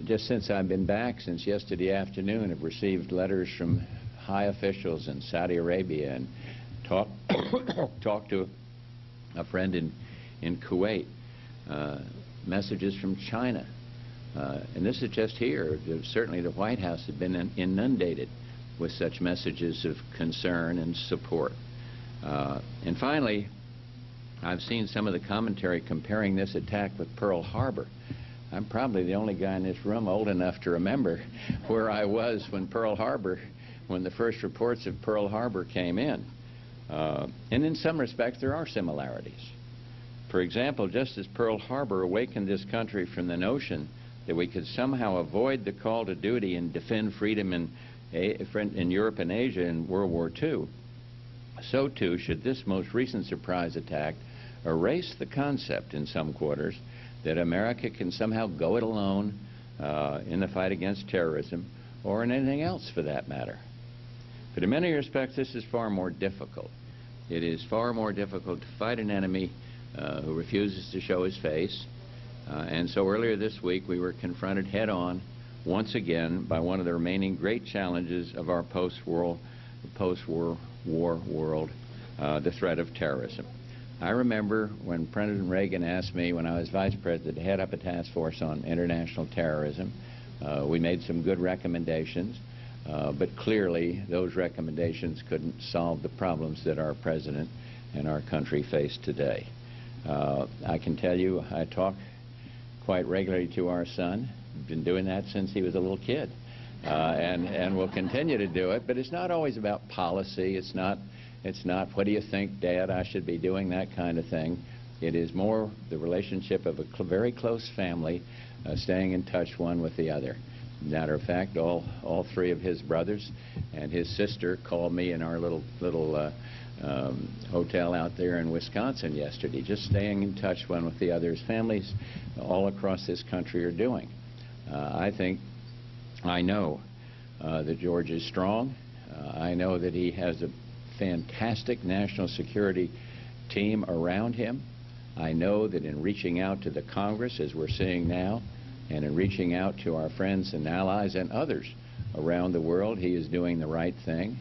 Just since I've been back, since yesterday afternoon, have received letters from high officials in Saudi Arabia and talked to a friend in Kuwait, messages from China. And this is just here. Certainly the White House has been inundated with such messages of concern and support. And finally, I've seen some of the commentary comparing this attack with Pearl Harbor. I'm probably the only guy in this room old enough to remember where I was when the first reports of Pearl Harbor came in. And in some respects, there are similarities. For example, just as Pearl Harbor awakened this country from the notion that we could somehow avoid the call to duty and defend freedom in Europe and Asia in World War II, so too should this most recent surprise attack erase the concept in some quarters that America can somehow go it alone in the fight against terrorism, or in anything else for that matter. But in many respects, this is far more difficult. It is far more difficult to fight an enemy who refuses to show his face. And so earlier this week, we were confronted head-on, once again, by one of the remaining great challenges of our post-war world, the threat of terrorism. I remember when President Reagan asked me, when I was Vice President, to head up a task force on international terrorism. We made some good recommendations, but clearly those recommendations couldn't solve the problems that our President and our country face today. I can tell you, I talk quite regularly to our son. Been doing that since he was a little kid, and will continue to do it. But it's not always about policy. It's not what do you think, Dad, I should be doing, that kind of thing. It is more the relationship of a very close family, staying in touch one with the other. Matter of fact, all three of his brothers and his sister called me in our little hotel out there in Wisconsin yesterday, just staying in touch one with the others. Families all across this country are doing. I know that George is strong. I know that he has a fantastic national security team around him. I know that in reaching out to the Congress, as we're seeing now, and in reaching out to our friends and allies and others around the world, he is doing the right thing.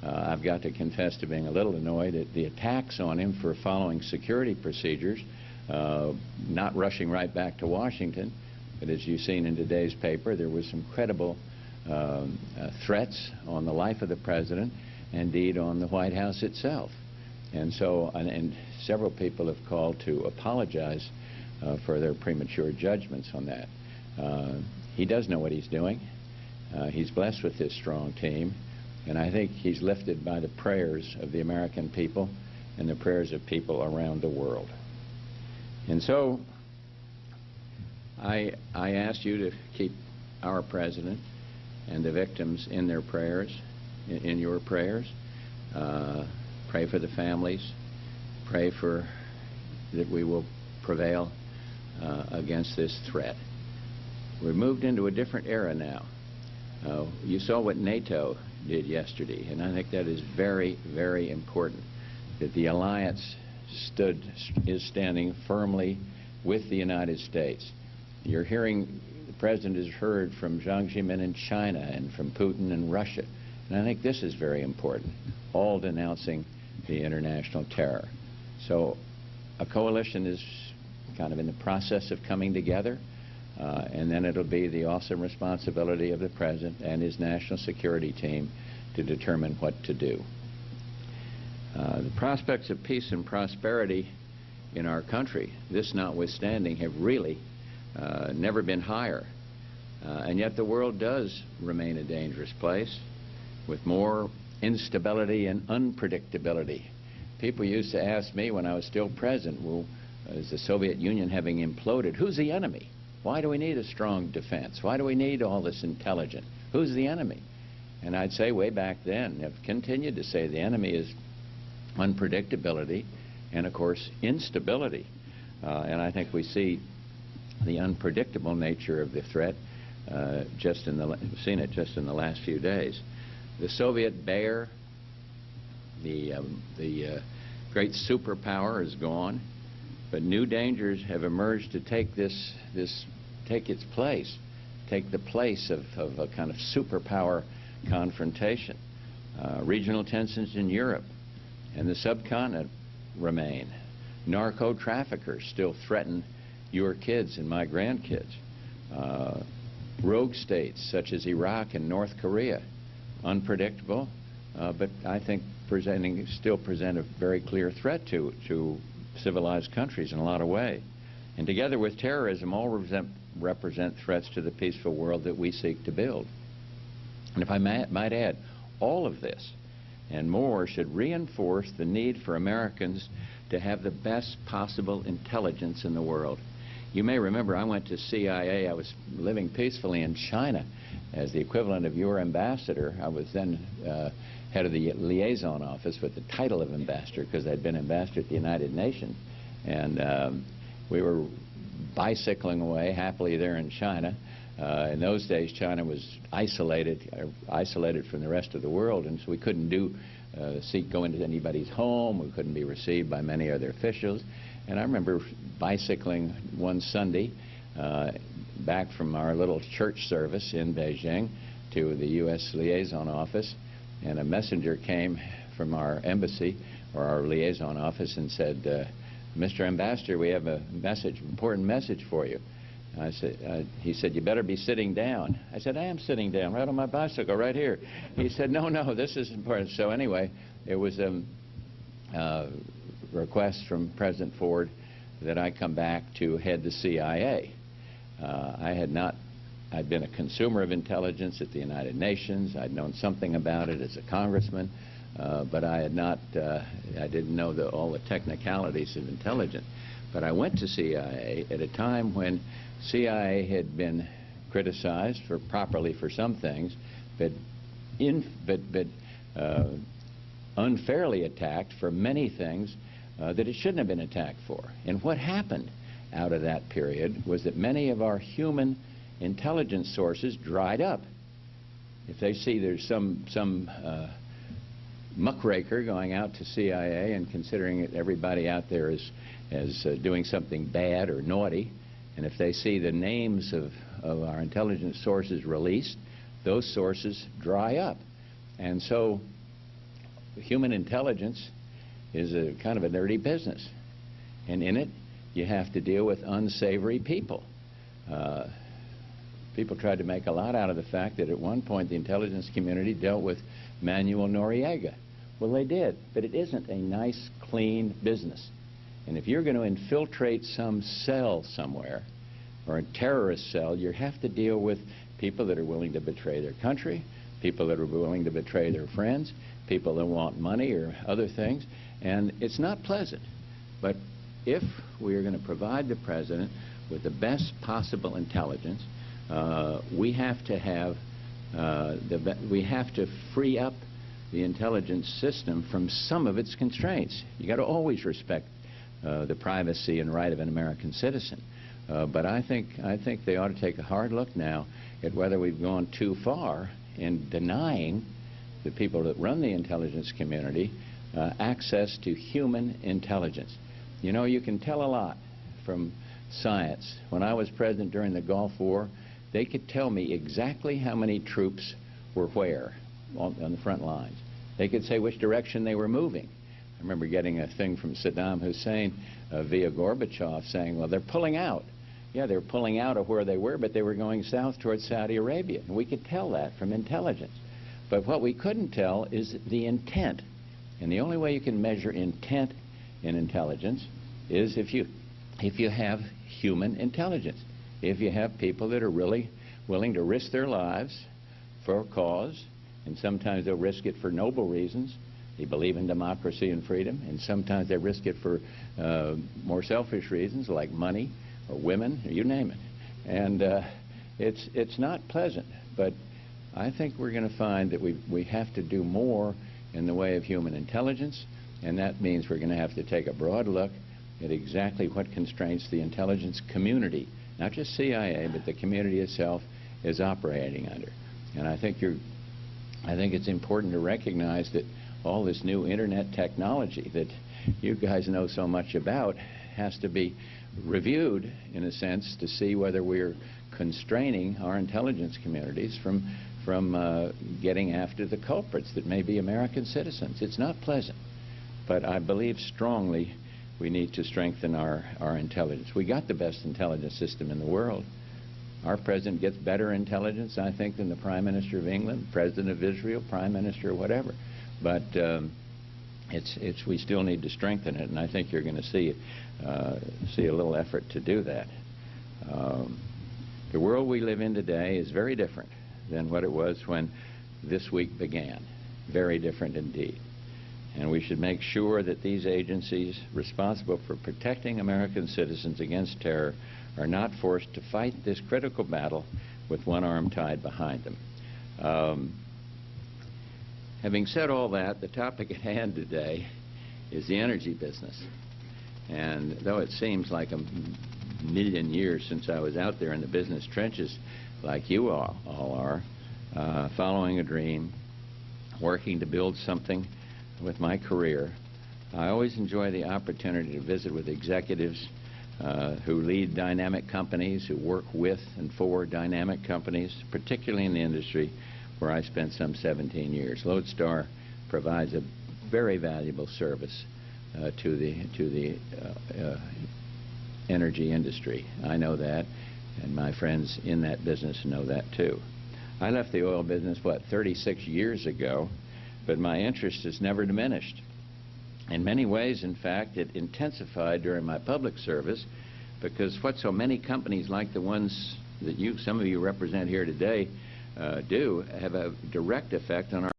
I've got to confess to being a little annoyed at the attacks on him for following security procedures, not rushing right back to Washington. But as you've seen in today's paper, there was some credible threats on the life of the President, indeed on the White House itself. And so, and several people have called to apologize for their premature judgments on that. He does know what he's doing. He's blessed with this strong team, and I think he's lifted by the prayers of the American people and the prayers of people around the world. And so I ask you to keep our President and the victims in their prayers, in your prayers. Pray for the families. Pray for that we will prevail against this threat. We're moved into a different era now. You saw what NATO did yesterday, and I think that is very, very important, that the alliance is standing firmly with the United States. You're hearing, the President has heard from Jiang Zemin in China and from Putin in Russia, and I think this is very important, all denouncing the international terror. So a coalition is kind of in the process of coming together, and then it'll be the awesome responsibility of the President and his national security team to determine what to do. The prospects of peace and prosperity in our country, this notwithstanding, have really never been higher. And yet the world does remain a dangerous place with more instability and unpredictability. People used to ask me when I was still president, well, is the Soviet Union having imploded? Who's the enemy? Why do we need a strong defense? Why do we need all this intelligence? Who's the enemy? And I'd say way back then, I've continued to say the enemy is unpredictability and, of course, instability. And I think we see the unpredictable nature of the threat we've seen it just in the last few days. The Soviet bear, the great superpower, is gone, but new dangers have emerged to take this take its place, take the place of a kind of superpower confrontation. Regional tensions in Europe and the subcontinent remain. Narco-traffickers still threaten your kids and my grandkids. Rogue states such as Iraq and North Korea, unpredictable, but I think still present a very clear threat to civilized countries in a lot of ways. And together with terrorism, all represent threats to the peaceful world that we seek to build. And if I might add, all of this and more should reinforce the need for Americans to have the best possible intelligence in the world. You may remember I went to CIA. I was living peacefully in China as the equivalent of your ambassador. I was then head of the liaison office with the title of ambassador because I'd been ambassador at the United Nations. And we were bicycling away happily there in China. In those days, China was isolated from the rest of the world, and so we couldn't go into anybody's home. We couldn't be received by many other officials. And I remember bicycling one Sunday back from our little church service in Beijing to the U.S. liaison office, and a messenger came from our embassy or our liaison office and said, "Mr. Ambassador, we have a important message for you." I said, he said, "You better be sitting down." I said, "I am sitting down, right on my bicycle, right here." He said, "No, this is important." So anyway, it was a request from President Ford that I come back to head the CIA. I'd been a consumer of intelligence at the United Nations. I'd known something about it as a congressman, but I didn't know all the technicalities of intelligence. But I went to CIA at a time when CIA had been criticized properly for some things, but unfairly attacked for many things that it shouldn't have been attacked for. And what happened out of that period was that many of our human intelligence sources dried up. If they see there's some muckraker going out to CIA and considering that everybody out there as doing something bad or naughty, and if they see the names of our intelligence sources released, those sources dry up. And so human intelligence is a kind of a dirty business, and in it you have to deal with unsavory people. People tried to make a lot out of the fact that at one point the intelligence community dealt with Manuel Noriega. Well, they did, but it isn't a nice, clean business. And if you're going to infiltrate some cell somewhere, or a terrorist cell, you have to deal with people that are willing to betray their country, people that are willing to betray their friends, people that want money or other things, and it's not pleasant. But if we are going to provide the President with the best possible intelligence, we have to free up the intelligence system from some of its constraints. You got to always respect the privacy and right of an American citizen. But I think they ought to take a hard look now at whether we've gone too far in denying the people that run the intelligence community access to human intelligence. You know, you can tell a lot from science. When I was president during the Gulf War, they could tell me exactly how many troops were where on the front lines. They could say which direction they were moving. I remember getting a thing from Saddam Hussein via Gorbachev saying, well, they're pulling out. Yeah, they were pulling out of where they were, but they were going south towards Saudi Arabia. And we could tell that from intelligence. But what we couldn't tell is the intent. And the only way you can measure intent in intelligence is if you have human intelligence. If you have people that are really willing to risk their lives for a cause, and sometimes they'll risk it for noble reasons. They believe in democracy and freedom, and sometimes they risk it for more selfish reasons like money or women, or you name it. And it's not pleasant, but I think we're going to find that we have to do more in the way of human intelligence, and that means we're going to have to take a broad look at exactly what constraints the intelligence community, not just CIA, but the community itself, is operating under. And I think it's important to recognize that all this new internet technology that you guys know so much about has to be reviewed, in a sense, to see whether we're constraining our intelligence communities from getting after the culprits that may be American citizens. It's not pleasant, but I believe strongly we need to strengthen our intelligence. We got the best intelligence system in the world. Our president gets better intelligence, I think, than the Prime Minister of England, President of Israel, Prime Minister, whatever. But we still need to strengthen it, and I think you're going to see a little effort to do that. The world we live in today is very different than what it was when this week began. Very different indeed. And we should make sure that these agencies responsible for protecting American citizens against terror are not forced to fight this critical battle with one arm tied behind them. Having said all that, the topic at hand today is the energy business. And though it seems like a million years since I was out there in the business trenches like you all are, following a dream, working to build something with my career, I always enjoy the opportunity to visit with executives who lead dynamic companies, who work with and for dynamic companies, particularly in the industry where I spent some 17 years. Lodestar provides a very valuable service to the energy industry. I know that, and my friends in that business know that too. I left the oil business, 36 years ago, but my interest has never diminished. In many ways, in fact, it intensified during my public service, because what so many companies like the ones that some of you represent here today do have a direct effect on our